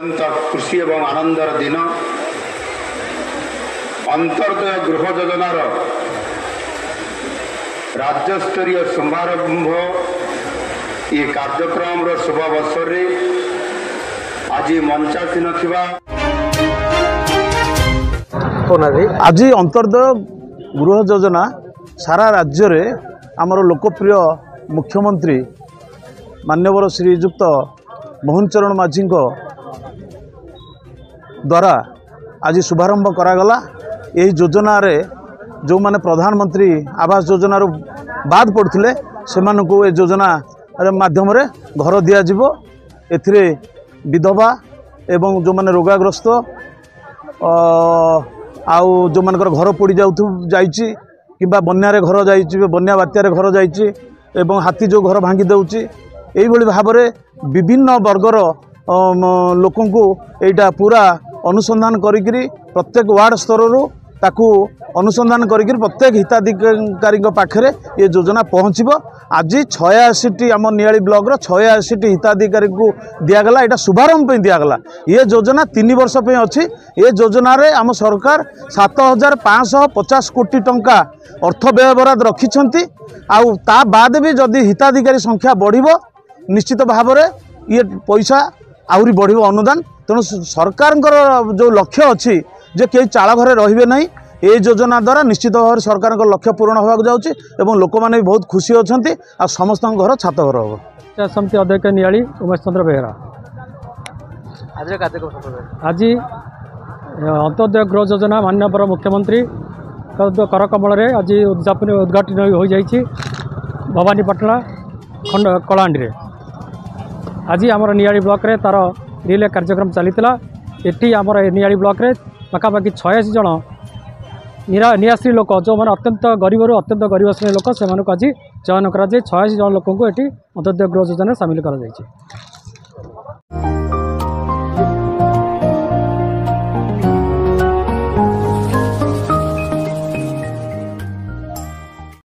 खुशी एवं आनंदर दिन अंतर्दय गृह योजनार राज्यस्तरीय शुभारंभ ये कार्यक्रम शुभ अवसर आज मंचासीन आज अंतर्दय गृह योजना सारा राज्य रे आमर लोकप्रिय मुख्यमंत्री मान्यवर श्रीयुक्त मोहन चरण माझी द्वारा आज शुभारंभ करागला। यही योजना रे जो माने प्रधानमंत्री आवास योजना बाद पड़ते से ये योजना माध्यम रे घर दिया जिवो। एथिरे विधवा एवं जो माने रोगाग्रस्त आउ जो मानकर घर पड़ जाइए किंबा बन्या घर जाइए बन्या बात्यार घर जाइए एवं हाथी जो घर भांगी दौची यही भाव में विभिन्न वर्गर लोकों को एटा पूरा अनुसंधान करी प्रत्येक वार्ड स्तर ताकू अनुसंधान करी प्रत्येक हिताधिकारी पाखे ये योजना पहुँचब। आज 86 आम नियाली ब्लॉक 86 हिताधिकारी को दिगला। यहाँ शुभारंभ दिगला। ये योजना 3 वर्ष अच्छी। ये योजना रे आम सरकार 7550 कोटी टंका अर्थ व्यय बराद रखिंट। आउ ता बाद भी जदि हिताधिकारी संख्या बढ़ निश्चित भाव में ये पैसा आहरी बढ़ अनुदान। तेणु सरकार जो लक्ष्य अच्छी जे कई चाल घरे रे ना ये योजना द्वारा निश्चित भाव में सरकार लक्ष्य पूरण होगा जाऊँगी और लोक मैंने भी बहुत खुशी अच्छा समस्त घर छात घर हम। समिति अध्यक्ष नियाली उमेश चंद्र बेहरा आज अंत्योदय गृह योजना माननीय मुख्यमंत्री कर कमल आज उद्घाटन हो जाइए भवानीपाटना खंड कलाहांडी आज आमर नियाली ब्लॉक रे तार रिले कार्यक्रम चलीला। एटी आमर नियाली ब्लॉक रे पाखापाखि 86 जन निराश्री लोक जो मैंने अत्यंत गरीब अत्यंत गरीब श्रेणी लोक से आज चयन कर 86 जन लोक को ये अंत्योदय गृह योजना सामिल कर।